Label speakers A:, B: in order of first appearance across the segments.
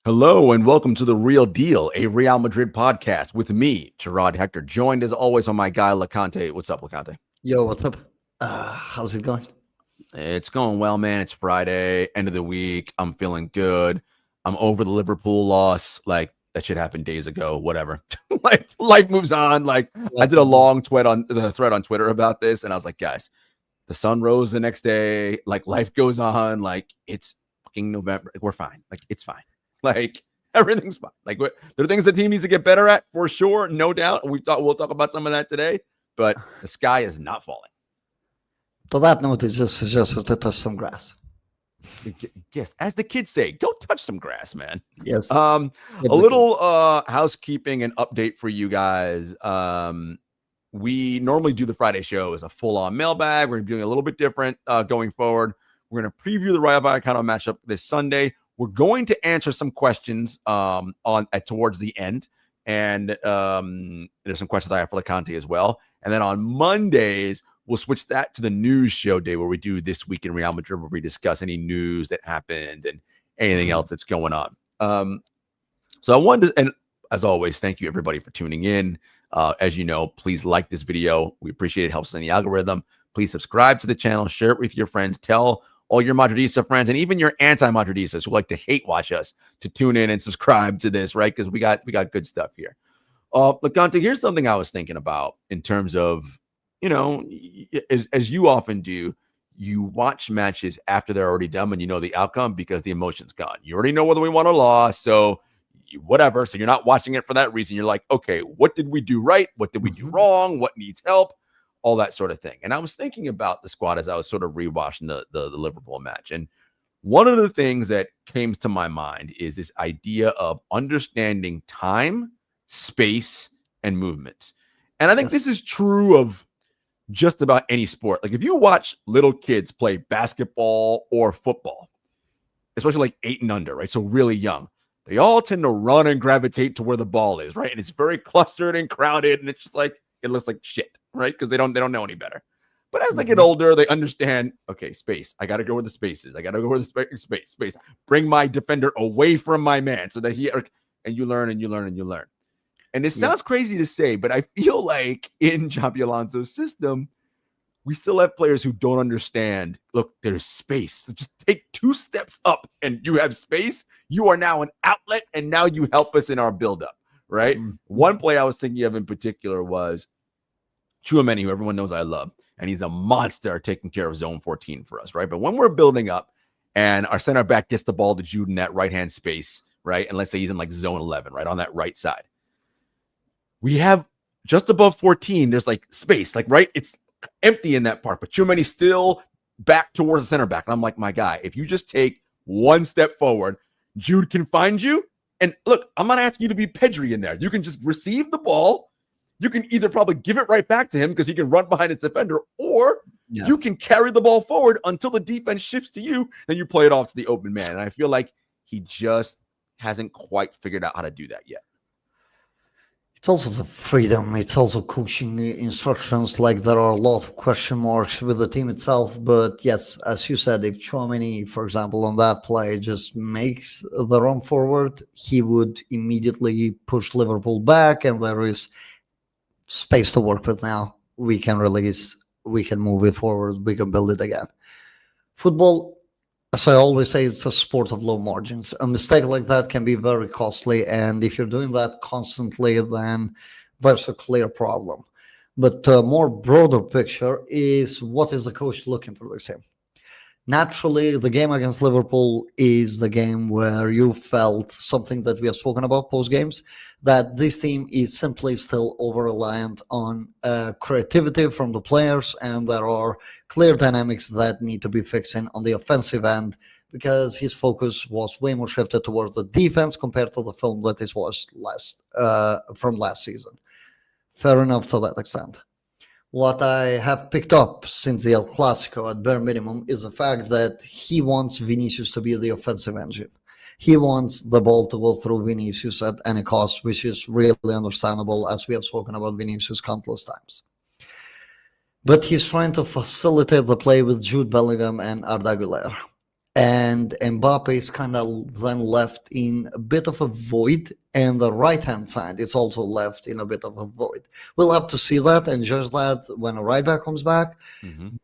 A: Hello and welcome to The Real Deal, a Real Madrid podcast with me, Jarod Hector, joined as always on my guy, Loconte. What's up, Loconte?
B: Yo, what's up? How's it going?
A: It's going well, man. It's Friday, end of the week. I'm feeling good. I'm over the Liverpool loss. Like, that shit happened days ago, whatever. Like, life moves on. Like, I did a long thread on Twitter about this, and I was like, guys, the sun rose the next day. Like, life goes on. Like, it's fucking November. We're fine. Like, it's fine. Like, everything's fine. Like, there are things the team needs to get better at for sure, no doubt. We'll talk about some of that today, but the sky is not falling.
B: To that note, it's just to touch some grass.
A: Yes, as the kids say, go touch some grass, man.
B: Yes.
A: A little housekeeping and update for you guys. We normally do the Friday show as a full-on mailbag. We're going to be doing a little bit different going forward. We're going to preview the Rayo Vallecano matchup this Sunday. We're going to answer some questions towards the end, and there's some questions I have for Loconte as well. And then on Mondays, we'll switch that to the news show day where we do This Week in Real Madrid, where we discuss any news that happened and anything else that's going on. So I wanted to, and as always, thank you everybody for tuning in. As you know, please like this video. We appreciate it. It helps in the algorithm. Please subscribe to the channel, share it with your friends, tell all your Madridista friends, and even your anti-Madridistas who like to hate watch us to tune in and subscribe to this, right? Because we got good stuff here. Loconte, here's something I was thinking about in terms of, you know, as you often do, you watch matches after they're already done and you know the outcome because the emotion's gone. You already know whether we won or lost, so whatever. So you're not watching it for that reason. You're like, okay, what did we do right? What did we do wrong? What needs help? All that sort of thing. And I was thinking about the squad as I was sort of rewatching the Liverpool match. And one of the things that came to my mind is this idea of understanding time, space, and movement. And I think this is true of just about any sport. Like if you watch little kids play basketball or football, especially like 8 and under, right? So really young, they all tend to run and gravitate to where the ball is, right? And it's very clustered and crowded, and it's just like, it looks like shit, right? Because they don't know any better. But as they get older, they understand, okay, space. I got to go where the space is. I got to go where the space. Bring my defender away from my man so that and you learn and you learn and you learn. And it sounds crazy to say, but I feel like in Xabi Alonso's system, we still have players who don't understand, look, there's space. So just take 2 steps up and you have space. You are now an outlet, and now you help us in our buildup. Right. One play I was thinking of in particular was Chouameni, who everyone knows I love, and he's a monster taking care of zone 14 for us. Right. But when we're building up and our center back gets the ball to Jude in that right hand space, right, and let's say he's in like zone 11, right, on that right side, we have just above 14. There's like space, like right. It's empty in that part, but Chouameni's still back towards the center back. And I'm like, my guy, if you just take 1 step forward, Jude can find you. And look, I'm not asking you to be Pedri in there. You can just receive the ball. You can either probably give it right back to him because he can run behind his defender, or you can carry the ball forward until the defense shifts to you, then you play it off to the open man. And I feel like he just hasn't quite figured out how to do that yet.
B: It's also the freedom. It's also coaching instructions. Like there are a lot of question marks with the team itself. But yes, as you said, if Chouameni, for example, on that play just makes the run forward, he would immediately push Liverpool back, and there is space to work with now. We can release, we can move it forward, we can build it again. Football, as I always say, it's a sport of low margins. A mistake like that can be very costly, and if you're doing that constantly, then there's a clear problem. But a more broader picture is, what is the coach looking for this game? Naturally, the game against Liverpool is the game where you felt something that we have spoken about post-games, that this team is simply still over-reliant on creativity from the players, and there are clear dynamics that need to be fixing on the offensive end, because his focus was way more shifted towards the defense compared to the film that it was from last season. Fair enough to that extent. What I have picked up since the El Clasico at bare minimum is the fact that he wants Vinicius to be the offensive engine. He wants the ball to go through Vinicius at any cost, which is really understandable, as we have spoken about Vinicius countless times. But he's trying to facilitate the play with Jude Bellingham and Arda Güler. and Mbappe is kind of then left in a bit of a void, and the right hand side is also left in a bit of a void. We'll have to see that and judge that when a right back comes back.
A: Mm-hmm.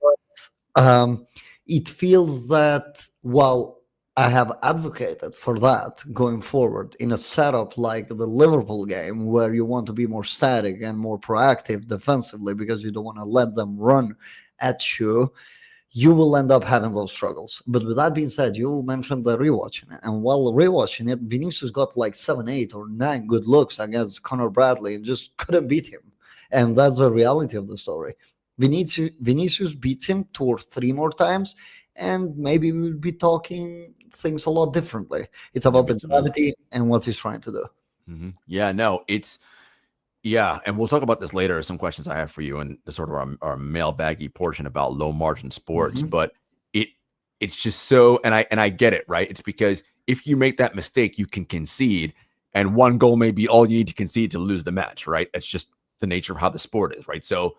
B: Um, it feels that while I have advocated for that going forward in a setup like the Liverpool game, where you want to be more static and more proactive defensively because you don't want to let them run at you, you will end up having those struggles. But with that being said, you mentioned the rewatching it. And while rewatching it, Vinicius got like 7, 8, or 9 good looks against Conor Bradley and just couldn't beat him. And that's the reality of the story. Vinicius beats him 2 or 3 more times, and maybe we'll be talking things a lot differently. It's about the gravity and what he's trying to do.
A: Mm-hmm. Yeah, no, and we'll talk about this later. Some questions I have for you and the sort of our mailbaggy portion about low margin sports, but it's just so, and I get it, right? It's because if you make that mistake, you can concede, and one goal may be all you need to concede to lose the match, right? That's just the nature of how the sport is, right? So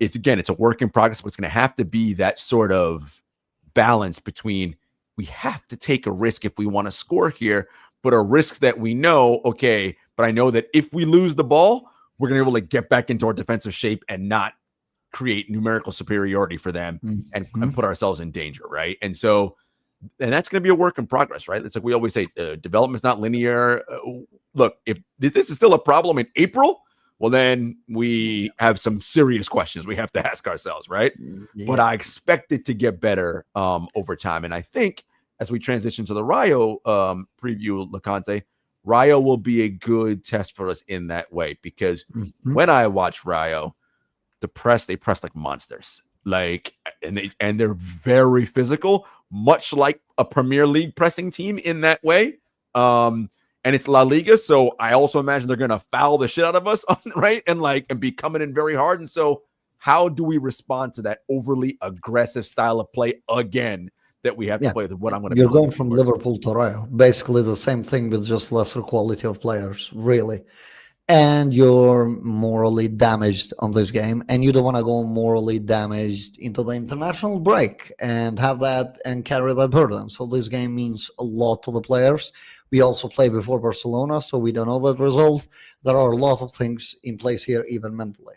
A: it's a work in progress, but it's going to have to be that sort of balance between we have to take a risk if we want to score here, but a risk that we know, okay, but I know that if we lose the ball, we're going to be able to get back into our defensive shape and not create numerical superiority for them and put ourselves in danger, right? And that's going to be a work in progress, right? It's like we always say, development is not linear. Look, if this is still a problem in April, well, then we have some serious questions we have to ask ourselves, right? Yeah. But I expect it to get better over time. And I think as we transition to the Rayo preview, Loconte, Rayo will be a good test for us in that way, because when I watch Rayo, they press like monsters, and they're very physical, much like a Premier League pressing team in that way. And it's La Liga, so I also imagine they're going to foul the shit out of us, right? And be coming in very hard. And so how do we respond to that overly aggressive style of play again that we have to play with? What I'm going to
B: You're going from Liverpool to Rayo. Basically the same thing with just lesser quality of players, really. And you're morally damaged on this game, and you don't want to go morally damaged into the international break and have that and carry that burden. So this game means a lot to the players. We also play before Barcelona, so we don't know that result. There are a lot of things in place here, even mentally.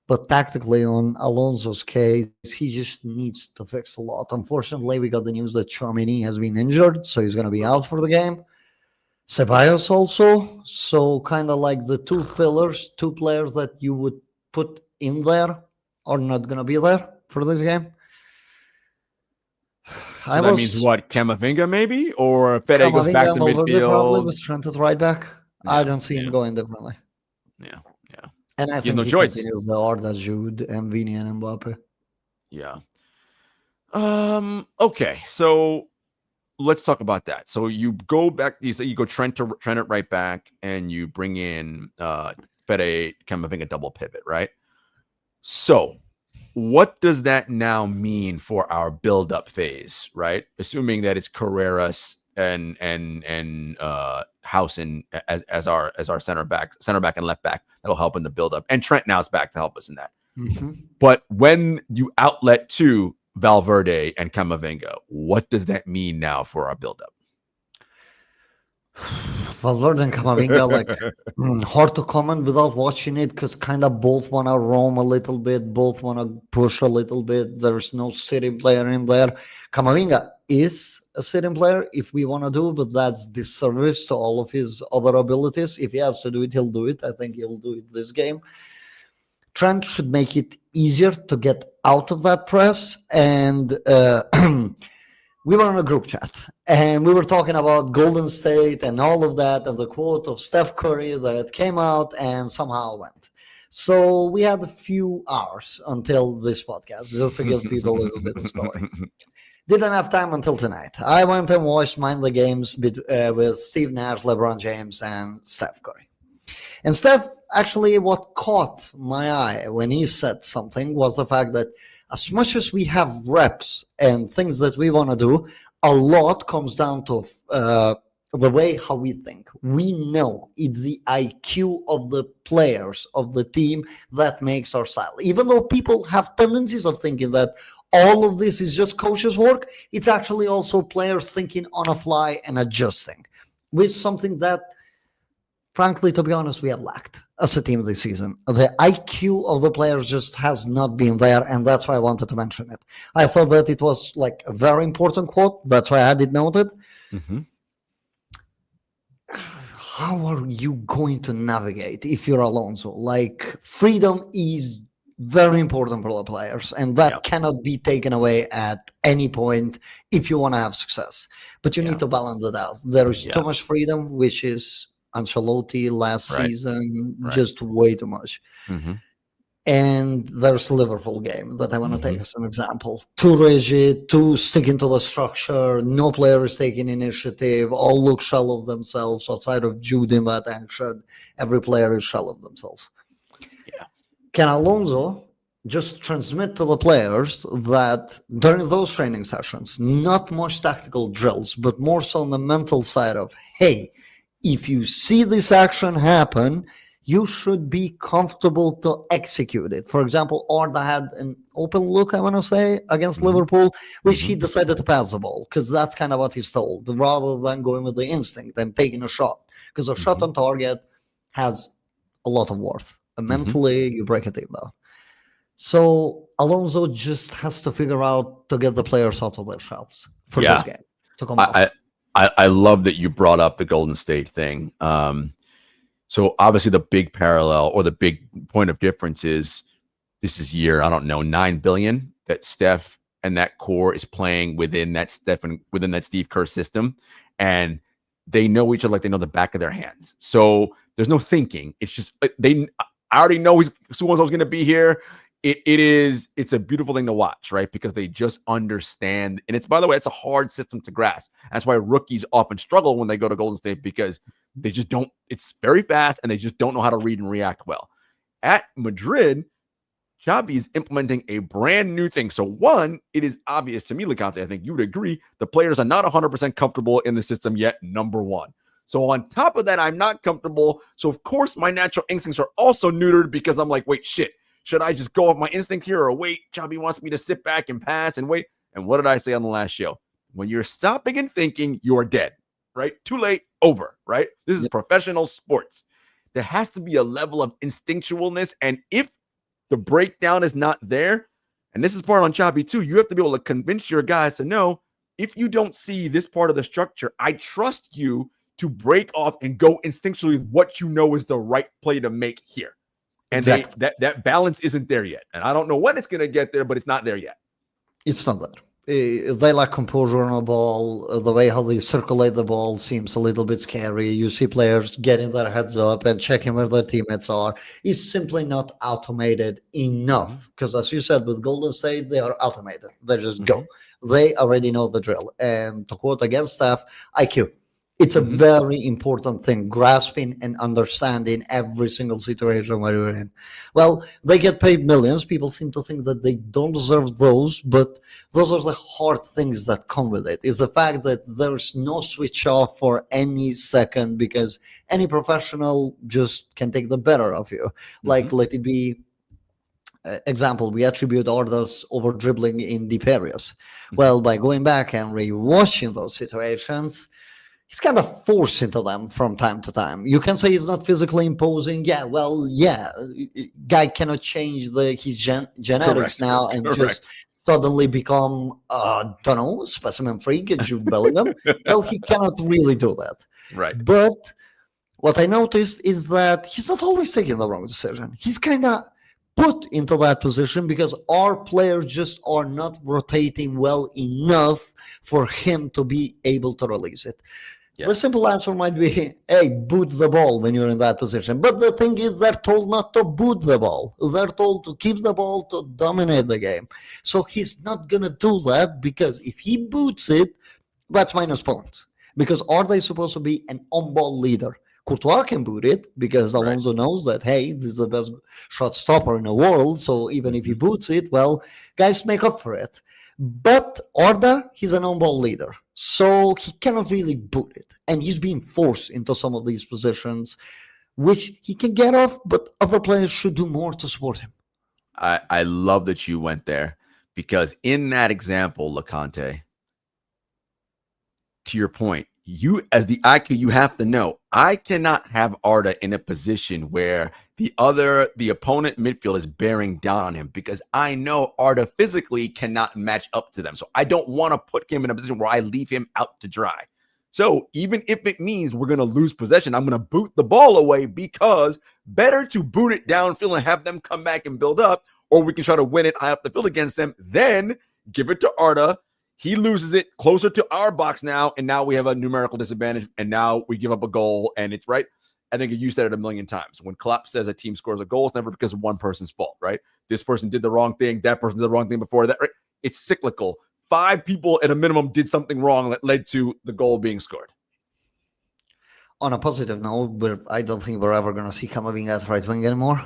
B: But tactically, on Alonso's case, he just needs to fix a lot. Unfortunately, we got the news that Tchouaméni has been injured, so he's going to be out for the game. Ceballos also, so kind of like the two fillers, 2 players that you would put in there are not going to be there for this game.
A: So that means what? Camavinga maybe? Or Fede goes back to midfield?
B: Probably with Trent at right back. Yeah, I don't see him going differently.
A: Yeah.
B: And I think he continues the Arda, Jude, and Vini and Mbappe.
A: Yeah. Okay, so let's talk about that. So you go back, you say you go Trent at right back, and you bring in Fede Camavinga double pivot, right? So what does that now mean for our build-up phase, right? Assuming that it's Carreras and Housen as our center back and left back, that'll help in the build-up, and Trent now is back to help us in that. But when you outlet to Valverde and Camavinga, what does that mean now for our build-up?
B: Valverde and Camavinga, hard to comment without watching it, because kind of both want to roam a little bit, both want to push a little bit. There's no sitting player in there. Camavinga is a sitting player if we want to do, but that's disservice to all of his other abilities. If he has to do it, he'll do it. I think he'll do it this game. Trent should make it easier to get out of that press, and we were in a group chat, and we were talking about Golden State and all of that, and the quote of Steph Curry that came out and somehow went. So we had a few hours until this podcast, just to give people a little bit of story. Didn't have time until tonight. I went and watched Mind the Games with Steve Nash, LeBron James, and Steph Curry. And Steph, actually, what caught my eye when he said something was the fact that as much as we have reps and things that we want to do, a lot comes down to the way how we think. We know it's the IQ of the players of the team that makes our style. Even though people have tendencies of thinking that, all of this is just coaches' work. It's actually also players thinking on a fly and adjusting, which is something that, frankly, to be honest, we have lacked as a team this season. The IQ of the players just has not been there, and that's why I wanted to mention it. I thought that it was like a very important quote. That's why I had it noted.
A: Mm-hmm.
B: How are you going to navigate if you're Alonso? Like, freedom is very important for the players, and that cannot be taken away at any point if you want to have success. But you need to balance it out. There is too much freedom, which is Ancelotti last season, just way too much.
A: Mm-hmm.
B: And there's the Liverpool game that I want to take as an example. Too rigid, too sticking to the structure, no player is taking initiative, all look shell of themselves outside of Jude in that action. Every player is shell of themselves.
A: Yeah.
B: Can Alonso just transmit to the players that during those training sessions, not much tactical drills, but more so on the mental side of, hey, if you see this action happen, you should be comfortable to execute it. For example, Arda had an open look, I want to say, against Liverpool, which he decided to pass the ball, because that's kind of what he's told, rather than going with the instinct and taking a shot. Because a shot on target has a lot of worth. And mentally, you break a team down. So Alonso just has to figure out to get the players out of their shells for this game to come off.
A: I love that you brought up the Golden State thing. So obviously the big parallel or the big point of difference is this is year, I don't know, 9 billion that Steph and that core is playing within that Steve Kerr system. And they know each other like they know the back of their hands. So there's no thinking. It's just I already know so-and-so's going to be here. It's a beautiful thing to watch, right? Because they just understand. And it's, by the way, it's a hard system to grasp. That's why rookies often struggle when they go to Golden State, because they just don't, it's very fast and they just don't know how to read and react well. At Madrid, Xabi is implementing a brand new thing. So one, it is obvious to me, Loconte, I think you would agree, the players are not 100% comfortable in the system yet, number one. So on top of that, I'm not comfortable. So of course my natural instincts are also neutered, because I'm like, wait, shit. Should I just go off my instinct here, or wait, Xabi wants me to sit back and pass and wait? And what did I say on the last show? When you're stopping and thinking, you're dead, right? Too late, over, right? This is professional sports. There has to be a level of instinctualness. And if the breakdown is not there, and this is part on Xabi too, you have to be able to convince your guys to know, if you don't see this part of the structure, I trust you to break off and go instinctually with what you know is the right play to make here. And that balance isn't there yet. And I don't know when it's going to get there, but it's not there yet.
B: It's not there. They lack composure on the ball. The way how they circulate the ball seems a little bit scary. You see players getting their heads up and checking where their teammates are. It's simply not automated enough. Because as you said, with Golden State, they are automated. They just go. They already know the drill. And to quote again Steph, IQ. It's a very important thing, grasping and understanding every single situation where you're in. Well, they get paid millions. People seem to think that they don't deserve those, but those are the hard things that come with it. It's the fact that there's no switch off for any second, because any professional just can take the better of you. Like, let it be, example, we attribute Arda's over dribbling in deep areas. Well, by going back and rewatching those situations, he's kind of forced into them from time to time. You can say he's not physically imposing. Yeah, well, yeah. Guy cannot change his genetics now and just suddenly become, don't know, specimen freak, Jude Bellingham. Well, he cannot really do that.
A: Right.
B: But what I noticed is that he's not always taking the wrong decision. He's kind of put into that position because our players just are not rotating well enough for him to be able to release it. Yeah. The simple answer might be, hey, boot the ball when you're in that position. But the thing is, they're told not to boot the ball. They're told to keep the ball, to dominate the game. So he's not going to do that, because if he boots it, that's minus points. Because are they supposed to be an on-ball leader? Courtois can boot it, because Alonso knows that, hey, this is the best shot stopper in the world. So even if he boots it, well, guys make up for it. But Arda, he's an on-ball leader, so he cannot really boot it. And he's being forced into some of these positions, which he can get off, but other players should do more to support him.
A: I love that you went there, Because in that example, Loconte, to your point, you as the IQ, you have to know I cannot have Arda in a position where the opponent midfield is bearing down on him, because I know Arda physically cannot match up to them. So I don't want to put him in a position where I leave him out to dry. So even if it means we're going to lose possession, I'm going to boot the ball away, because better to boot it downfield and have them come back and build up, or we can try to win it high up the field against them, then give it to Arda. He loses it closer to our box now, and now we have a numerical disadvantage, and now we give up a goal, and it's right. I think you said it a million times. When Klopp says a team scores a goal, it's never because of one person's fault, right? This person did the wrong thing, that person did the wrong thing before that, right? It's cyclical. 5 people at a minimum did something wrong that led to the goal being scored.
B: On a positive note, but I don't think we're ever going to see Camavinga as right wing anymore.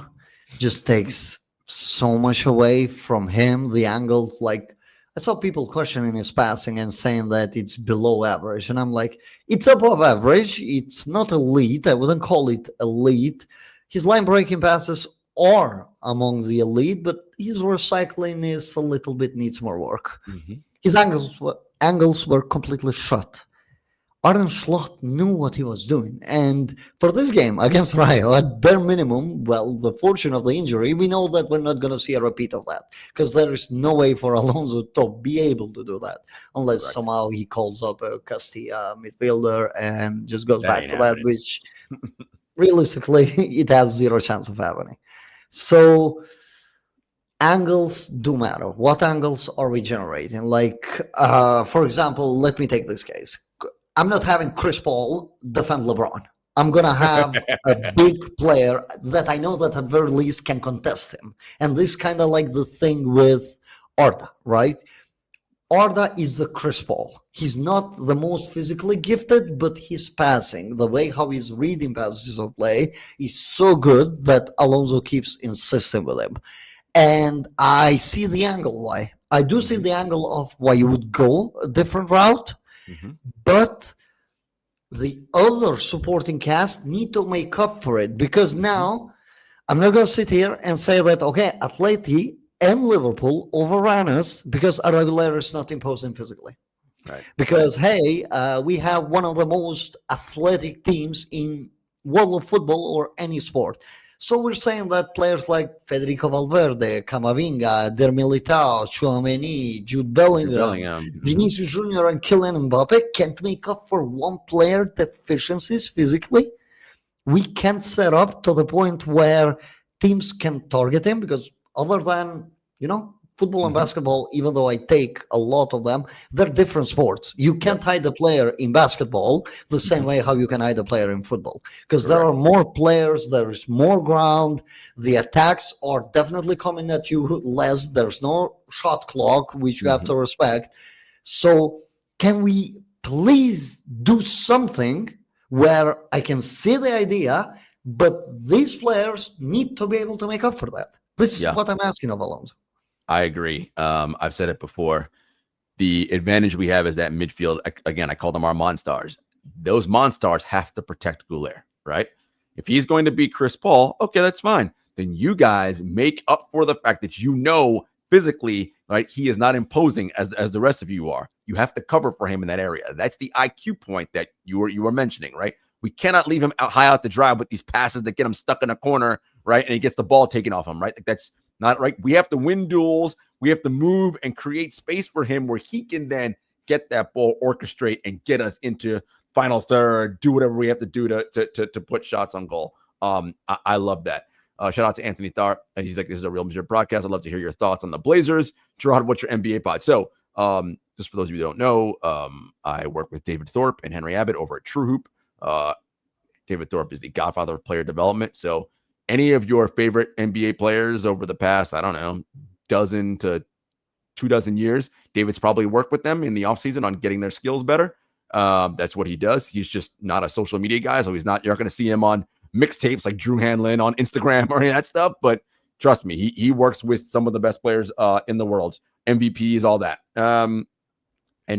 B: Just takes so much away from him, the angles. Like, I saw people questioning his passing and saying that it's below average. And I'm like, it's above average. It's not elite. I wouldn't call it elite. His line breaking passes are among the elite, but his recycling is a little bit needs more work.
A: Mm-hmm.
B: His angles were completely shut. Arne Slot knew what he was doing. And for this game against Rayo, at bare minimum, well, the fortune of the injury, we know that we're not going to see a repeat of that, because there is no way for Alonso to be able to do that unless somehow he calls up a Castilla midfielder and just goes back to that, which realistically, it has zero chance of happening. So angles do matter. What angles are we generating? Like, for example, let me take this case. I'm not having Chris Paul defend LeBron. I'm going to have a big player that I know that at very least can contest him. And this kind of like the thing with Arda, right? Arda is the Chris Paul. He's not the most physically gifted, but his passing, the way how he's reading passages of play is so good that Alonso keeps insisting with him. And I see the angle why. I do see the angle of why you would go a different route. Mm-hmm. But the other supporting cast need to make up for it, because now I'm not going to sit here and say that, okay, Atleti and Liverpool overran us because Araguler is not imposing physically.
A: Right.
B: Because, hey, we have one of the most athletic teams in world of football or any sport. So we're saying that players like Federico Valverde, Camavinga, Der Militao, Tchouaméni, Jude Bellingham, Vinicius Junior, and Kylian Mbappe can't make up for one player deficiencies physically. We can't set up to the point where teams can target him, because other than, football and basketball, even though I take a lot of them, they're different sports. You can't hide a player in basketball the same way how you can hide a player in football, because there are more players, there is more ground, the attacks are definitely coming at you less, there's no shot clock, which you have to respect. So can we please do something where I can see the idea, but these players need to be able to make up for that? This is what I'm asking of Alonso.
A: I agree. I've said it before. The advantage we have is that midfield. Again, I call them our monstars. Those monstars have to protect Goulet, right? If he's going to be Chris Paul, okay, that's fine. Then you guys make up for the fact that physically, right, he is not imposing as the rest of you are. You have to cover for him in that area. That's the IQ point that you were mentioning, right? We cannot leave him high out the drive with these passes that get him stuck in a corner, right? And he gets the ball taken off him, right? Like, that's not right. We have to win duels. We have to move and create space for him where he can then get that ball, orchestrate, and get us into final third, do whatever we have to do to put shots on goal. I love that. Shout out to Anthony Tharp. He's like, this is a Real Madrid broadcast. I'd love to hear your thoughts on the Blazers. Jarod, what's your NBA pod? So just for those of you who don't know, I work with David Thorpe and Henry Abbott over at True Hoop. David Thorpe is the godfather of player development. So any of your favorite NBA players over the past, I don't know, dozen to 24 years, David's probably worked with them in the offseason on getting their skills better. That's what he does. He's just not a social media guy, so you're not going to see him on mixtapes like Drew Hanlon on Instagram or any of that stuff. But trust me, he works with some of the best players in the world, MVPs, all that. And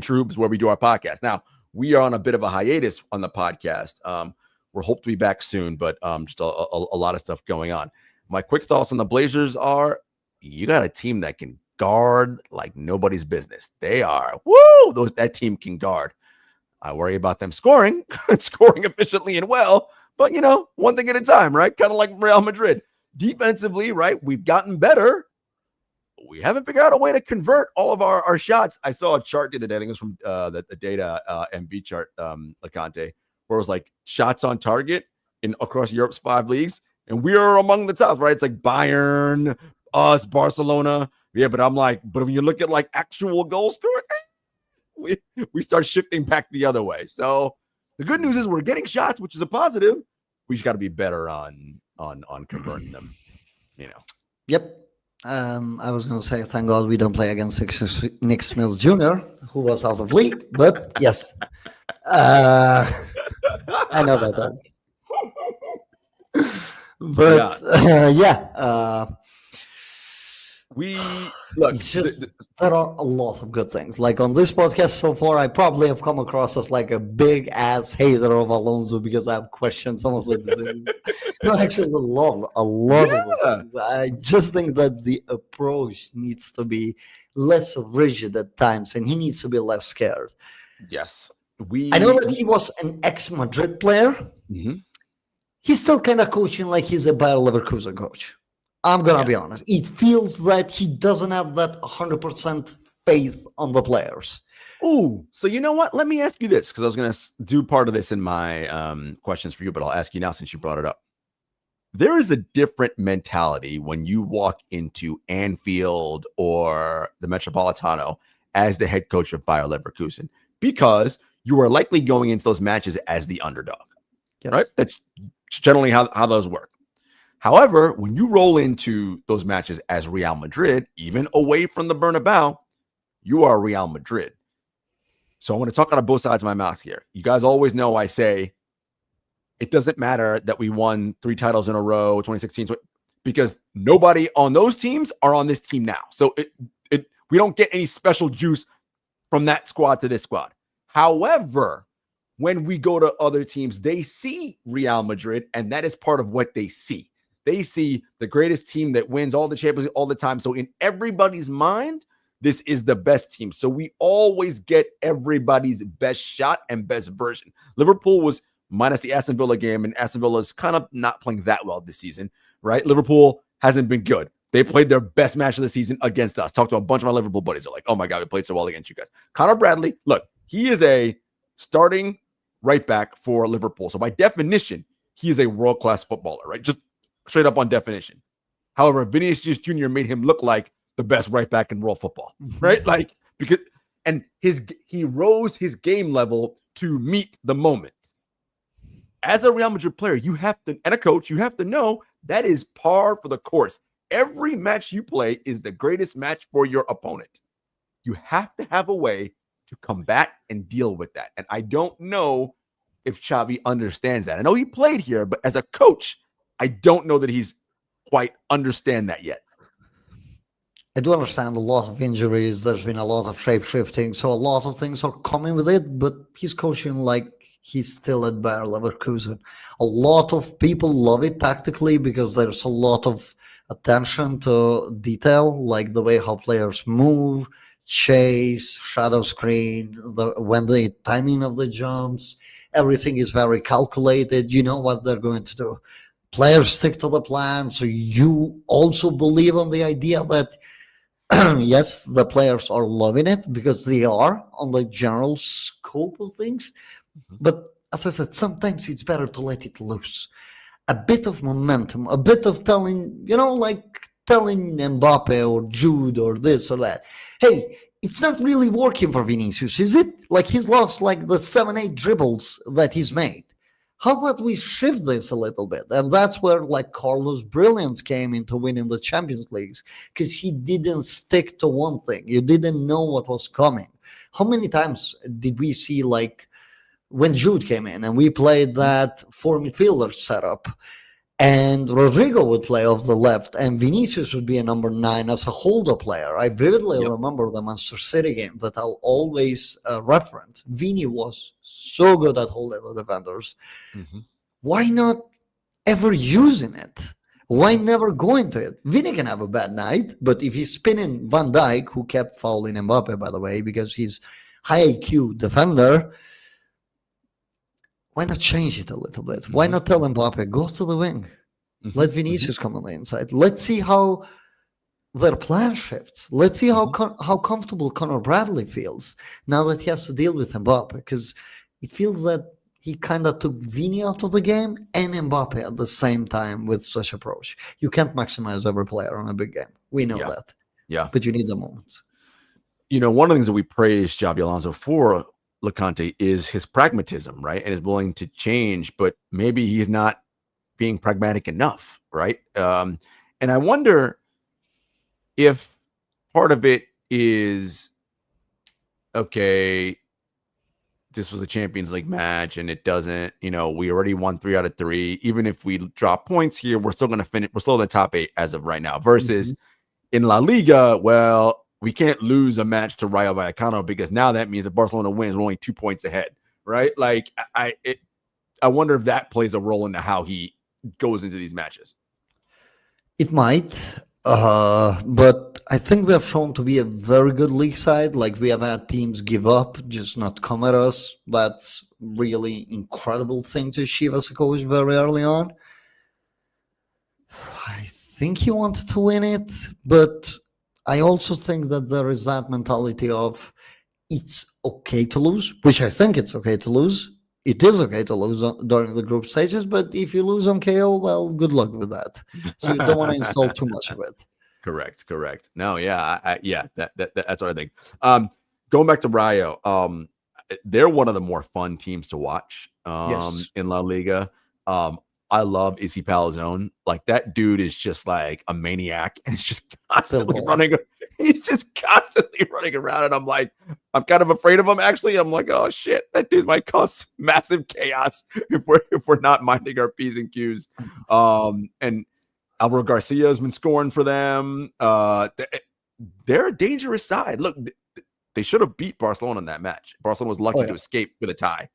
A: True Hoop is where we do our podcast. Now, we are on a bit of a hiatus on the podcast. We're hoped to be back soon, but just a lot of stuff going on. My quick thoughts on the Blazers are, you got a team that can guard like nobody's business. They are, woo, that team can guard. I worry about them scoring efficiently and well, but one thing at a time, right? Kind of like Real Madrid. Defensively, right? We've gotten better. We haven't figured out a way to convert all of our shots. I saw a chart the other day. I think it was from the data MV chart, Loconte, where it was like shots on target across Europe's 5 leagues, and we are among the top, right? It's like Bayern, us, Barcelona. Yeah, but I'm like, but when you look at like actual goal scoring, we start shifting back the other way. So the good news is we're getting shots, which is a positive. We just got to be better on converting them.
B: Yep. I was going to say, thank God we don't play against Nick Smith Jr., who was out of league. But yes, I know that. But
A: we look.
B: It's just there are a lot of good things. Like on this podcast so far, I probably have come across as like a big ass hater of Alonso because I've questioned some of the decisions. No, actually, love a lot of them. I just think that the approach needs to be less rigid at times, and he needs to be less scared.
A: Yes,
B: I know that he was an ex-Madrid player.
A: Mm-hmm.
B: He's still kind of coaching like he's a Bayer Leverkusen coach. I'm going to be honest. It feels that he doesn't have that 100% faith on the players.
A: Oh, so you know what? Let me ask you this, because I was going to do part of this in my questions for you, but I'll ask you now since you brought it up. There is a different mentality when you walk into Anfield or the Metropolitano as the head coach of Bayer Leverkusen, because you are likely going into those matches as the underdog, right? That's generally how those work. However, when you roll into those matches as Real Madrid, even away from the Bernabeu, you are Real Madrid. So I want to talk out of both sides of my mouth here. You guys always know I say it doesn't matter that we won 3 titles in a row, 2016, because nobody on those teams are on this team now. So we don't get any special juice from that squad to this squad. However, when we go to other teams, they see Real Madrid, and that is part of what they see. They see the greatest team that wins all the champions all the time. So in everybody's mind, this is the best team. So we always get everybody's best shot and best version. Liverpool was minus the Aston Villa game, and Aston Villa is kind of not playing that well this season, right? Liverpool hasn't been good. They played their best match of the season against us. Talked to a bunch of my Liverpool buddies. They're like, oh my God, we played so well against you guys. Conor Bradley, look, he is a starting right back for Liverpool. So by definition, he is a world-class footballer, right? Just straight up on definition. However, Vinicius Jr. made him look like the best right back in world football, right? Like, because he rose his game level to meet the moment. As a Real Madrid player, you have to, and a coach, you have to know that is par for the course. Every match you play is the greatest match for your opponent. You have to have a way to combat and deal with that. And I don't know if Xabi understands that. I know he played here, but as a coach, I don't know that he's quite understand that yet.
B: I do understand a lot of injuries. There's been a lot of shape shifting. So a lot of things are coming with it, but he's coaching like he's still at Bayer Leverkusen. A lot of people love it tactically because there's a lot of attention to detail, like the way how players move, chase, shadow screen, when the timing of the jumps, everything is very calculated. You know what they're going to do. Players stick to the plan. So you also believe on the idea that yes, the players are loving it because they are on the general scope of things. But as I said, sometimes it's better to let it loose. A bit of momentum, a bit of telling, like telling Mbappe or Jude or this or that, hey, it's not really working for Vinicius, is it? Like he's lost like the 7-8 dribbles that he's made. How about we shift this a little bit? And that's where like Carlos' brilliance came into winning the Champions Leagues, because he didn't stick to one thing. You didn't know what was coming. How many times did we see like when Jude came in and we played that 4 midfielder setup and Rodrigo would play off the left and Vinicius would be a number 9 as a holder player? I vividly remember the Manchester City game that I'll always reference. Vini was so good at holding the defenders. Why not ever using it? Why never go into it? Vinny can have a bad night, but if he's spinning Van Dijk, who kept fouling Mbappe, by the way, because he's high IQ defender, why not change it a little bit? Why not tell Mbappe, go to the wing? Let Vinicius come on the inside. Let's see how their plan shifts. Let's see how comfortable Conor Bradley feels now that he has to deal with Mbappe, because it feels that he kind of took Vini out of the game and Mbappe at the same time with such approach. You can't maximize every player on a big game. We know that.
A: Yeah.
B: But you need the moments.
A: You know, one of the things that we praise Xabi Alonso for, Loconte, is his pragmatism, right? And is willing to change, but maybe he's not being pragmatic enough, right? And I wonder if part of it is, okay, this was a Champions League match and it doesn't, we already won 3 out of 3. Even if we drop points here, we're still going to finish. We're still in the top 8 as of right now versus in La Liga. Well, we can't lose a match to Rayo Vallecano because now that means if Barcelona wins, we're only 2 points ahead, right? Like I wonder if that plays a role into how he goes into these matches.
B: It might, but I think we have shown to be a very good league side. Like, we have had teams give up, just not come at us. That's really incredible thing to achieve as a coach very early on. I think he wanted to win it, but I also think that there is that mentality of it's okay to lose, which I think it's okay to lose. It is okay to lose during the group stages, but if you lose on KO, well, good luck with that. So you don't want to install too much of it.
A: Correct. No, yeah, that's what I think. Going back to Rayo, they're one of the more fun teams to watch in La Liga. I love Izzy Palazón. Like, that dude is just like a maniac and he's just constantly running. He's just constantly running around. And I'm kind of afraid of him, actually. I'm like, oh shit, that dude might cause massive chaos if we're not minding our P's and Q's. And Alvaro Garcia has been scoring for them. They're a dangerous side. Look, they should have beat Barcelona in that match. Barcelona was lucky to escape with a tie.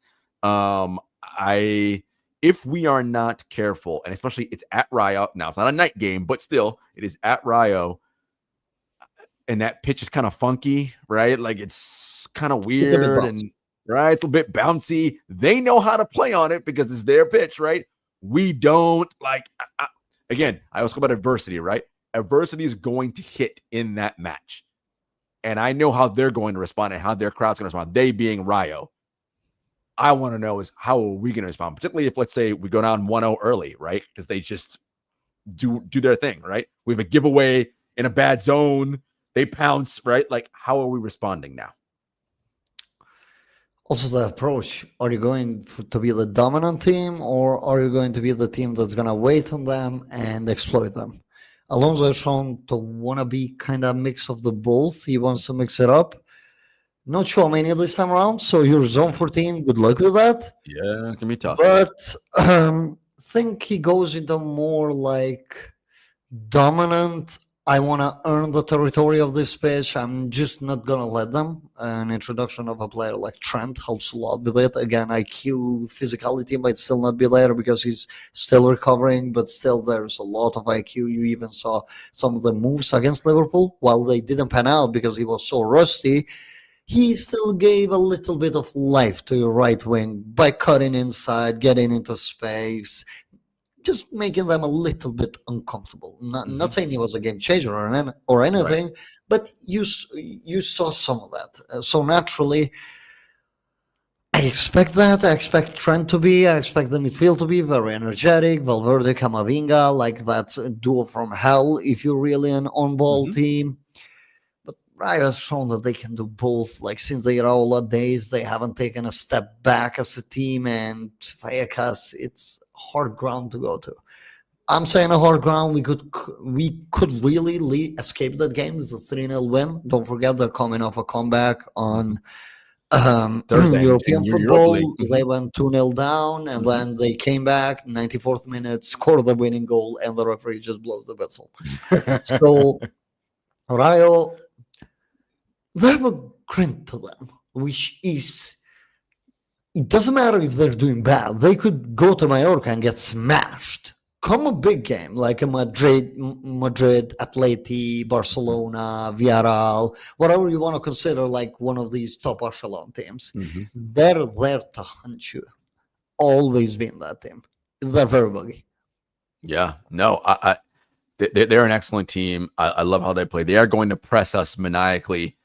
A: If we are not careful, and especially it's at Rayo, now it's not a night game, but still it is at Rayo, and that pitch is kind of funky, right? Like, it's kind of weird and right, it's a bit bouncy. They know how to play on it because it's their pitch, right? We don't. Like, again, I always talk about adversity, right? Adversity is going to hit in that match, and I know how they're going to respond and how their crowd's going to respond. They being Rayo. I want to know is how are we going to respond, particularly if, let's say, we go down 1-0 early, right? Because they just do their thing, right? We have a giveaway in a bad zone. They pounce, right? Like, how are we responding now?
B: Also, the approach. Are you going to be the dominant team, or are you going to be the team that's going to wait on them and exploit them? Alonso has shown to want to be kind of a mix of the both. He wants to mix it up. Not sure many this time around, so you're zone 14. Good luck with that.
A: Yeah, it can be tough.
B: But think he goes into more like dominant. I want to earn the territory of this pitch. I'm just not going to let them. An introduction of a player like Trent helps a lot with it. Again, IQ, physicality might still not be there because he's still recovering, but still there's a lot of IQ. You even saw some of the moves against Liverpool. While they didn't pan out because he was so rusty, he still gave a little bit of life to your right wing by cutting inside, getting into space, just making them a little bit uncomfortable. Not saying he was a game changer or anything, right, but you saw some of that. So naturally, I expect that. I expect Trent to be. I expect the midfield to be very energetic. Valverde, Camavinga, like that's a duo from hell if you're really an on-ball team. Rayo has shown that they can do both. Like, since the Iraola days, they haven't taken a step back as a team, and Vallecas, it's hard ground to go to. I'm saying a hard ground. We could really escape that game with a 3-0 win. Don't forget they're coming off a comeback on
A: Thursday
B: European football. They went 2-0 down, and then they came back, 94th minute, scored the winning goal, and the referee just blows the whistle. So Rayo, they have a grit to them, which is, it doesn't matter if they're doing bad. They could go to Mallorca and get smashed. come a big game like a Madrid, Atleti, Barcelona, Villarreal, whatever you want to consider like one of these top echelon teams, they're there to hunt you. Always been that team. They're very buggy.
A: Yeah, no, they're an excellent team. I love how they play. They are going to press us maniacally.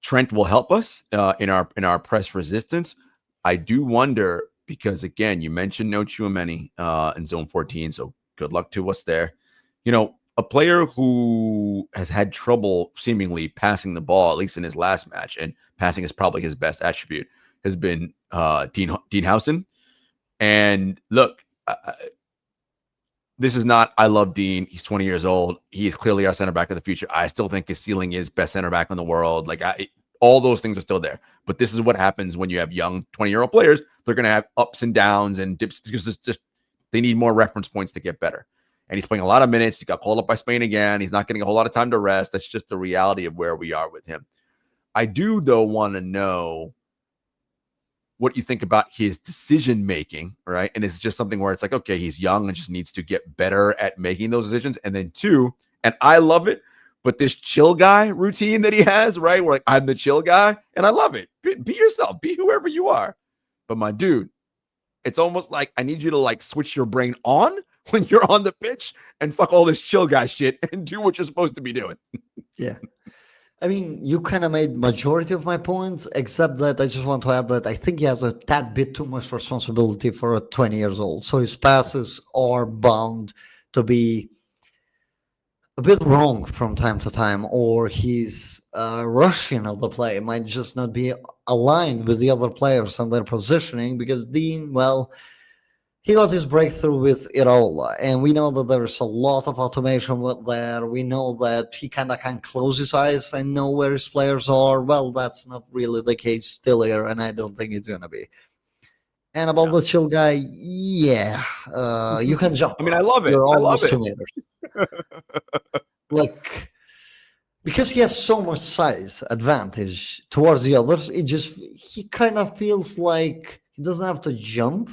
A: Trent will help us in our press resistance. I do wonder because again, you mentioned No Tchouaméni in zone 14, so good luck to us there. You know, a player who has had trouble seemingly passing the ball, at least in his last match, and passing is probably his best attribute, has been Dean Housen. And look, this is not, I love Dean. He's 20 years old. He is clearly our center back of the future. I still think his ceiling is best center back in the world. Like all those things are still there. But this is what happens when you have young 20-year-old players. They're going to have ups and downs and dips because it's just they need more reference points to get better. And he's playing a lot of minutes. He got called up by Spain again. He's not getting a whole lot of time to rest. That's just the reality of where we are with him. I do, though, want to know what you think about his decision making, right? And it's just something where it's like, okay, he's young and just needs to get better at making those decisions. And then two, and I love it, but this chill guy routine that he has, right? Where like, I'm the chill guy, and I love it. Be yourself, be whoever you are. But my dude, it's almost like I need you to like switch your brain on when you're on the pitch and fuck all this chill guy shit and do what you're supposed to be doing.
B: Yeah. I mean, you kind of made majority of my points, except that I just want to add that I think he has a tad bit too much responsibility for a 20 years old. So his passes are bound to be a bit wrong from time to time, or his rushing of the play might just not be aligned with the other players and their positioning because Dean, well, he got his breakthrough with Iraola, and we know that there's a lot of automation there. We know that he kind of can close his eyes and know where his players are. Well, that's not really the case still here, and I don't think it's going to be. And about the chill guy, yeah, you can jump.
A: I mean, I love it.
B: You're
A: I love
B: almost
A: it.
B: 2 meters. Like, because he has so much size advantage towards the others, he kind of feels like he doesn't have to jump.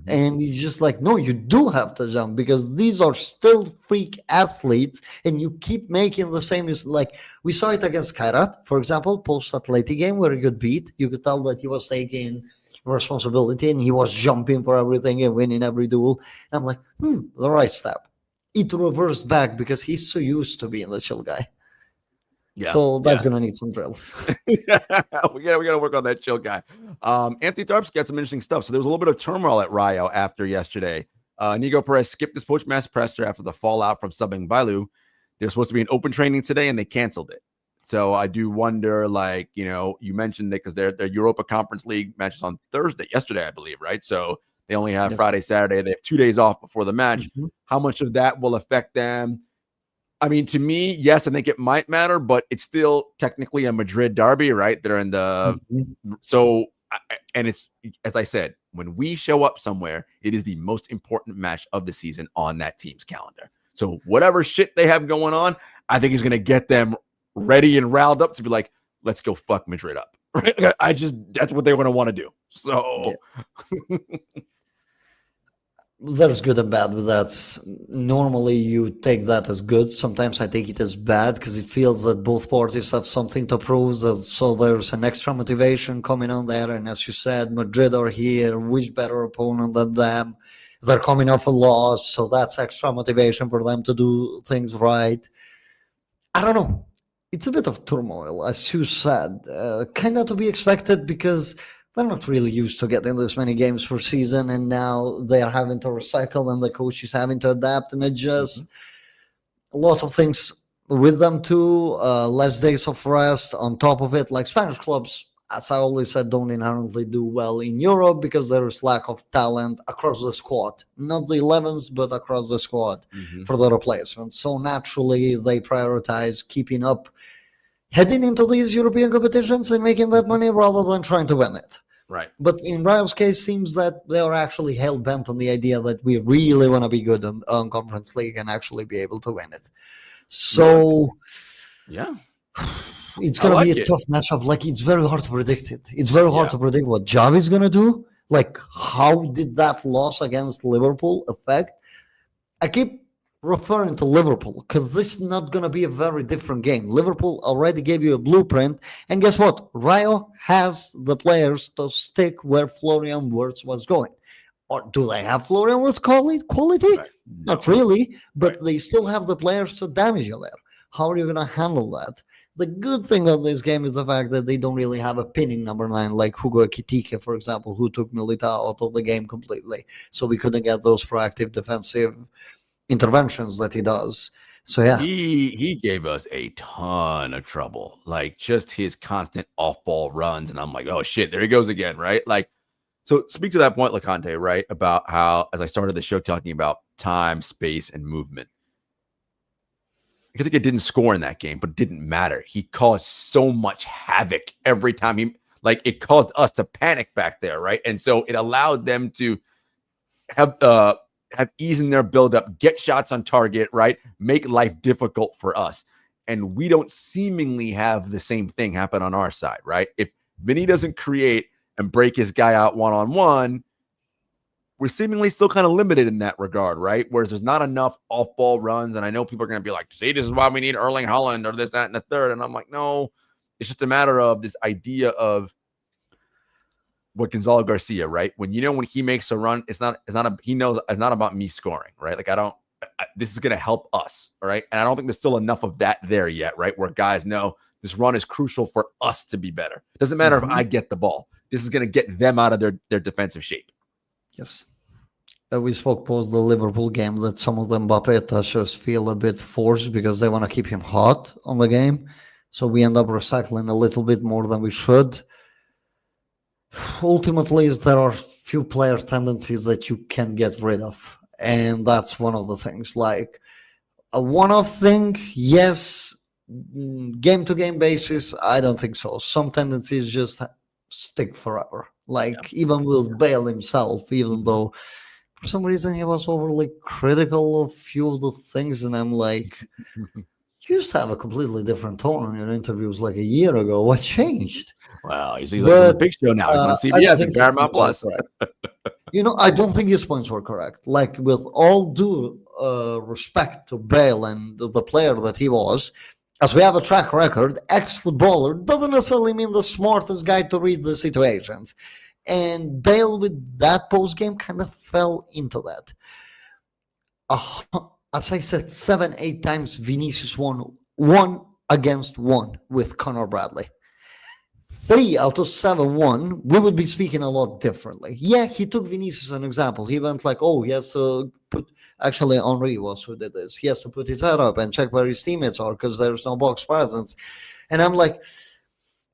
B: And he's just like, no, you do have to jump because these are still freak athletes, and you keep making the same. Like we saw it against Kairat, for example, post-Atleti game where he got beat. You could tell that he was taking responsibility and he was jumping for everything and winning every duel. And I'm like, the right step. It reversed back because he's so used to being the chill guy. Yeah, so that's going to need some drills.
A: we got to work on that chill guy. Anthony Tharp's got some interesting stuff. So there was a little bit of turmoil at Rayo after yesterday. Nico Perez skipped his post-match presser after the fallout from subbing Bailu. There was supposed to be an open training today, and they canceled it. So I do wonder, like, you know, you mentioned that because their Europa Conference League matches on yesterday, I believe, right? So they only have Friday, Saturday. They have 2 days off before the match. How much of that will affect them? I mean, to me, yes, I think it might matter, but it's still technically a Madrid derby, right? They're in the so, and it's as I said, when we show up somewhere, it is the most important match of the season on that team's calendar. So whatever shit they have going on, I think is going to get them ready and riled up to be like, let's go fuck Madrid up. Right? That's what they're going to want to do. So.
B: Yeah. There's good and bad with that. Normally, you take that as good. Sometimes I take it as bad because it feels that both parties have something to prove. So there's an extra motivation coming on there. And as you said, Madrid are here. Which better opponent than them? They're coming off a loss, so that's extra motivation for them to do things right. I don't know. It's a bit of turmoil, as you said. Kind of to be expected because they're not really used to getting this many games per season, and now they are having to recycle, and the coach is having to adapt and adjust. A lot of things with them too. Less days of rest on top of it. Like Spanish clubs, as I always said, don't inherently do well in Europe because there is lack of talent across the squad. Not the 11s, but across the squad for the replacements. So naturally, they prioritize keeping up heading into these European competitions and making that money rather than trying to win it.
A: Right.
B: But in Rayo's case, seems that they are actually hell-bent on the idea that we really want to be good on Conference League and actually be able to win it. So,
A: yeah,
B: it's going to be a tough matchup. Like, it's very hard to predict it. It's very hard to predict what Xavi's going to do. Like, how did that loss against Liverpool affect I keep referring to Liverpool because this is not going to be a very different game. Liverpool already gave you a blueprint, and guess what? Rayo has the players to stick where Florian Wirtz was going. Or do they have Florian Wirtz quality?
A: Right. No.
B: Not really, but
A: Right.
B: they still have the players to damage you there. How are you going to handle that? The good thing of this game is the fact that they don't really have a pinning number 9 like Hugo Ekitike, for example, who took Militao out of the game completely. So we couldn't get those proactive defensive interventions that he does. So yeah,
A: he gave us a ton of trouble, like just his constant off-ball runs, and I'm like, oh shit, there he goes again, right? Like, so speak to that point, Loconte, right, about how, as I started the show talking about time, space, and movement. I think it didn't score in that game, but it didn't matter. He caused so much havoc every time it caused us to panic back there, right? And so it allowed them to have ease in their buildup, get shots on target, right? Make life difficult for us. And we don't seemingly have the same thing happen on our side, right? If Vinny doesn't create and break his guy out one-on-one, we're seemingly still kind of limited in that regard, right? Whereas there's not enough off-ball runs. And I know people are going to be like, see, this is why we need Erling Haaland or this, that, and the third. And I'm like, no, it's just a matter of this idea of what Gonzalo Garcia, right? When he makes a run, he knows it's not about me scoring, right? Like this is going to help us, all right? And I don't think there's still enough of that there yet, right? Where guys know this run is crucial for us to be better. Doesn't matter if I get the ball. This is going to get them out of their defensive shape.
B: Yes. We spoke post the Liverpool game that some of the Mbappe touches feel a bit forced because they want to keep him hot on the game. So we end up recycling a little bit more than we should. Ultimately, there are few player tendencies that you can get rid of. And that's one of the things. Like a one-off thing, yes. Game-to-game basis, I don't think so. Some tendencies just stick forever. Like even with Bale himself, even though for some reason he was overly critical of a few of the things, and I'm like, you used to have a completely different tone in your interviews like a year ago. What changed?
A: Wow, he's on the big show now. He's on CBS and Paramount Plus.
B: I don't think his points were correct. Like, with all due respect to Bale and the player that he was, as we have a track record, ex-footballer doesn't necessarily mean the smartest guy to read the situations. And Bale, with that post-game, kind of fell into that. As I said, 7-8 times Vinicius won 1-against-1 with Conor Bradley. 3 out of 7 won, we would be speaking a lot differently. Yeah, he took Vinicius as an example. He went like, oh, he has to put... Actually, Henry was who did this. He has to put his head up and check where his teammates are because there's no box presence. And I'm like,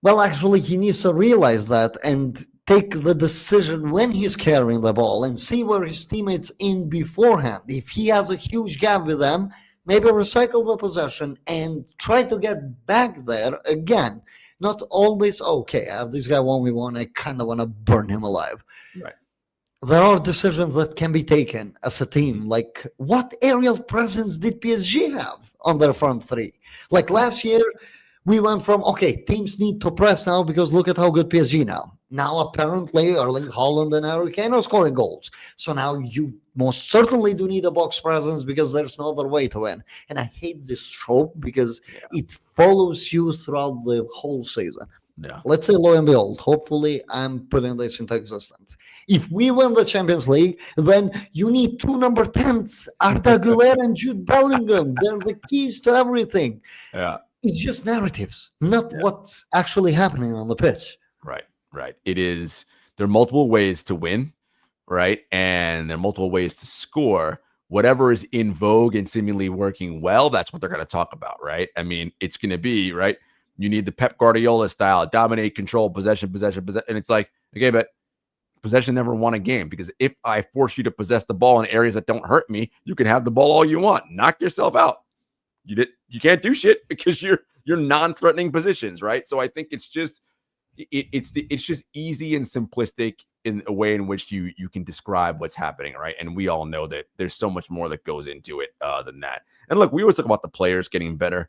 B: well, actually, he needs to realize that and take the decision when he's carrying the ball and see where his teammates in beforehand. If he has a huge gap with them, maybe recycle the possession and try to get back there again. Not always, okay, I have this guy 1v1, I kind of want to burn him alive.
A: Right.
B: There are decisions that can be taken as a team. Like, what aerial presence did PSG have on their front three? Like last year, we went from, okay, teams need to press now because look at how good PSG now. Now, apparently, Erling Haaland and Harry Kane are scoring goals. So now you most certainly do need a box presence because there's no other way to win. And I hate this trope because it follows you throughout the whole season.
A: Yeah.
B: Let's say, lo and behold, hopefully I'm putting this into existence. If we win the Champions League, then you need 2 number 10s, Arda Güler and Jude Bellingham. They're the keys to everything.
A: Yeah.
B: It's just narratives, not what's actually happening on the pitch.
A: Right. It is, there are multiple ways to win, right? And there are multiple ways to score. Whatever is in vogue and seemingly working well, that's what they're going to talk about, right? I mean, it's going to be, right? You need the Pep Guardiola style, dominate, control, possession. And it's like, okay, but possession never won a game because if I force you to possess the ball in areas that don't hurt me, you can have the ball all you want. Knock yourself out. You can't do shit because you're non-threatening positions, right? So I think it's just it's just easy and simplistic in a way in which you can describe what's happening, right? And we all know that there's so much more that goes into it than that. And look, we always talk about the players getting better.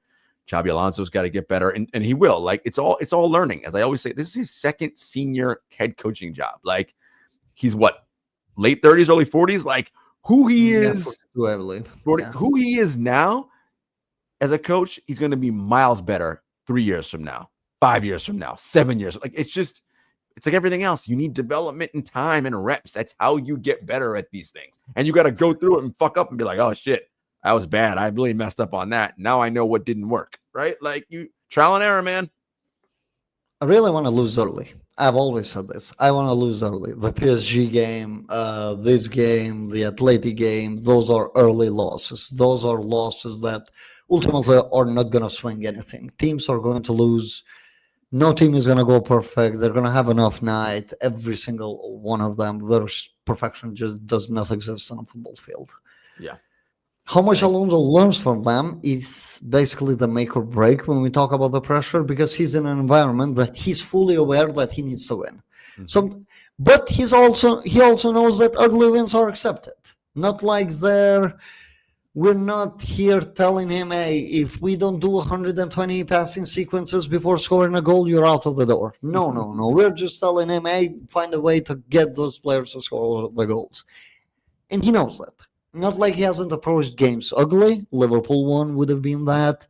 A: Xabi Alonso's got to get better, and he will. Like it's all learning. As I always say, this is his second senior head coaching job. Like he's what, late 30s, early 40s. Like who he
B: Yeah,
A: is,
B: 42, I believe. Yeah.
A: who he is now as a coach, he's going to be miles better 3 years from now, 5 years from now, 7 years. Like it's like everything else. You need development and time and reps. That's how you get better at these things. And you got to go through it and fuck up and be like, oh shit, that was bad. I really messed up on that. Now I know what didn't work. Right? Like you trial and error, man.
B: I really want to lose early. I've always said this. I want to lose early. The PSG game, this game, the Atleti game, those are early losses. Those are losses that ultimately are not going to swing anything. Teams are going to lose. No team is going to go perfect. They're going to have enough night. Every single one of them. There's perfection just does not exist on a football field.
A: Yeah.
B: How much Alonso learns from them is basically the make or break when we talk about the pressure, because he's in an environment that he's fully aware that he needs to win. So, but he also knows that ugly wins are accepted. Not like we're not here telling him, hey, if we don't do 120 passing sequences before scoring a goal, you're out of the door. No. We're just telling him, hey, find a way to get those players to score the goals. And he knows that. Not like he hasn't approached games ugly. Liverpool one would have been that.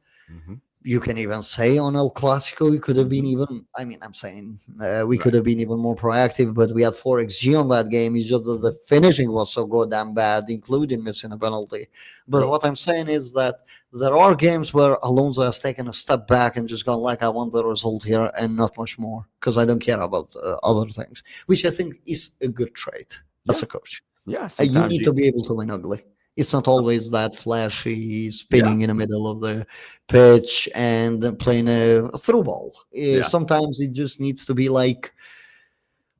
B: You can even say on El Clasico, we could have been even, I'm saying we could have been even more proactive, but we had 4xG on that game. It's just that the finishing was so goddamn bad, including missing a penalty. But what I'm saying is that there are games where Alonso has taken a step back and just gone like, I want the result here and not much more, because I don't care about other things, which I think is a good trait as a coach.
A: Yeah,
B: you need to be able to win ugly. It's not always that flashy spinning in the middle of the pitch and then playing a through ball. Sometimes it just needs to be like,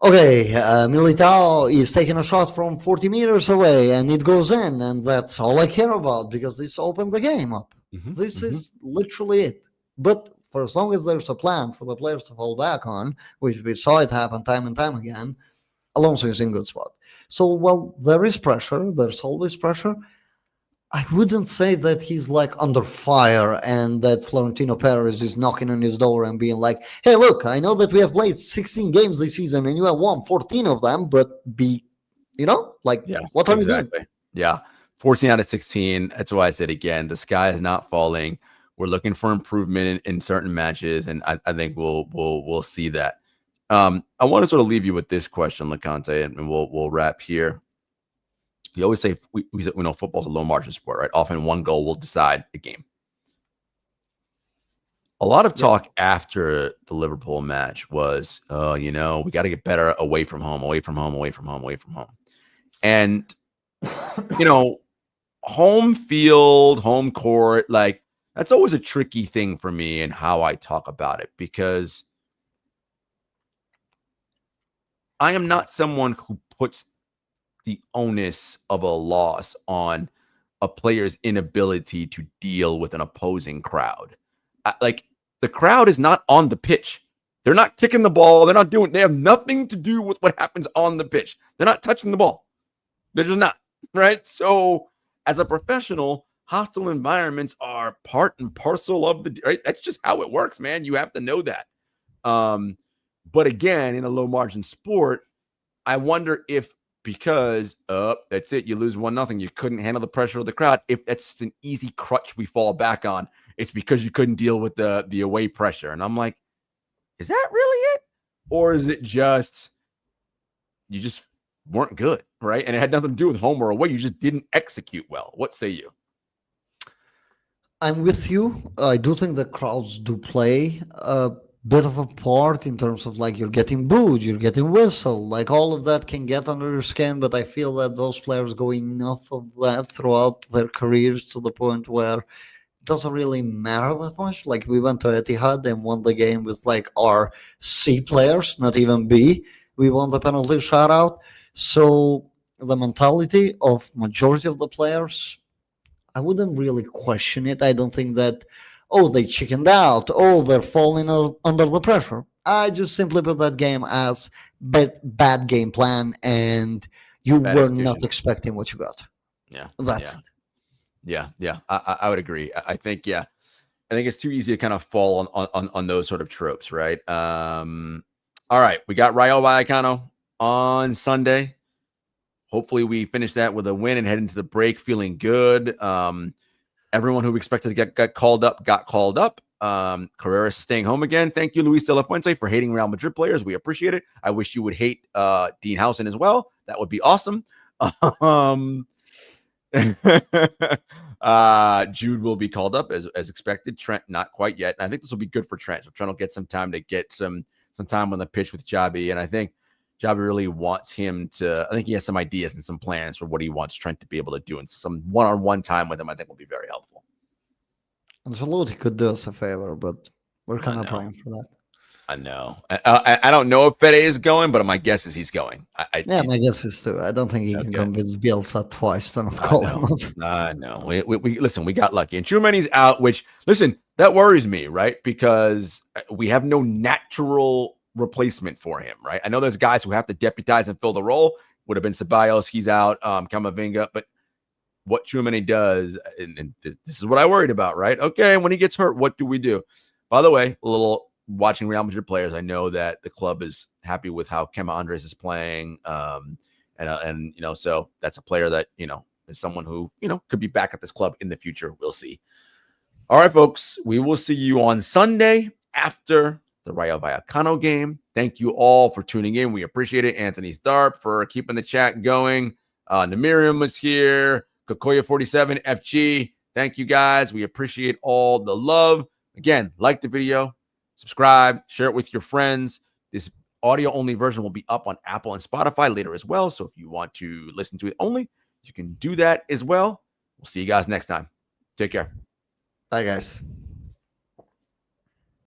B: okay, Militao is taking a shot from 40 meters away and it goes in, and that's all I care about because this opened the game up. This is literally it. But for as long as there's a plan for the players to fall back on, which we saw it happen time and time again, Alonso is in good spot. So, while there is pressure, there's always pressure. I wouldn't say that he's like under fire and that Florentino Perez is knocking on his door and being like, hey, look, I know that we have played 16 games this season and you have won 14 of them, but what are you doing?
A: Yeah. 14 out of 16. That's why I said again, the sky is not falling. We're looking for improvement in certain matches, and I think we'll see that. I want to sort of leave you with this question, Loconte, and we'll wrap here. You always say we know football's a low margin sport, right? Often one goal will decide a game. A lot of talk after the Liverpool match was, we got to get better away from home. And, home field, home court, like that's always a tricky thing for me and how I talk about it, because I am not someone who puts the onus of a loss on a player's inability to deal with an opposing crowd. Like the crowd is not on the pitch. They're not kicking the ball. They have nothing to do with what happens on the pitch. They're not touching the ball. They're just not, right? So as a professional, hostile environments are part and parcel of right? That's just how it works, man. You have to know that. But again, in a low margin sport, I wonder if, because that's it, you lose 1-0, you couldn't handle the pressure of the crowd, if that's an easy crutch we fall back on, it's because you couldn't deal with the away pressure. And I'm like, is that really it? Or is it just you just weren't good, right? And it had nothing to do with home or away. You just didn't execute well. What say you?
B: I'm with you. I do think the crowds do play bit of a part in terms of like you're getting booed, you're getting whistled, like all of that can get under your skin. But I feel that those players go enough of that throughout their careers to the point where it doesn't really matter that much. Like we went to Etihad and won the game with like our C players, not even B. We won the penalty shoutout. So the mentality of majority of the players, I wouldn't really question it. I don't think that, they chickened out, they're falling under the pressure. I just simply put that game as bad game plan, and you bad were execution. Not expecting what you got.
A: Yeah.
B: That's it.
A: Yeah. I would agree. I think it's too easy to kind of fall on those sort of tropes, right? All right. We got Rayo Vallecano on Sunday. hopefully we finish that with a win and head into the break feeling good. Everyone who expected to get called up got called up. Carreras is staying home again. Thank you, Luis de la Fuente, for hating Real Madrid players. We appreciate it. I wish you would hate Dean Housen as well. That would be awesome. Jude will be called up as expected. Trent not quite yet. And I think this will be good for Trent. So Trent will get some time to get some time on the pitch with Xabi. And I think Xabi really wants him to. I think he has some ideas and some plans for what he wants Trent to be able to do, and some one-on-one time with him I think will be very helpful.
B: Ancelotti could do us a favor, but we're kind of praying for that.
A: I know. I don't know if Fede is going, but my guess is he's going.
B: My guess is too. I don't think he can convince Bielsa twice to not call him up.
A: I know. We listen, we got lucky. And Tchouameni's out, which, listen, that worries me, right? Because we have no natural replacement for him, right? I know there's guys who have to deputize and fill the role. Would have been Ceballos. He's out. Camavinga. But what Tchouameni does, and this is what I worried about, right? Okay, when he gets hurt, what do we do? By the way, a little watching Real Madrid players, I know that the club is happy with how Kema Andres is playing. And so that's a player that, is someone who, could be back at this club in the future. We'll see. All right, folks, we will see you on Sunday after the Rayo Vallecano game. Thank you all for tuning in. We appreciate it. Anthony Tharp for keeping the chat going. Namiriam was here. Kokoya47, FG. Thank you guys. We appreciate all the love. Again, like the video, subscribe, share it with your friends. This audio-only version will be up on Apple and Spotify later as well. So if you want to listen to it only, you can do that as well. We'll see you guys next time. Take care.
B: Bye, guys.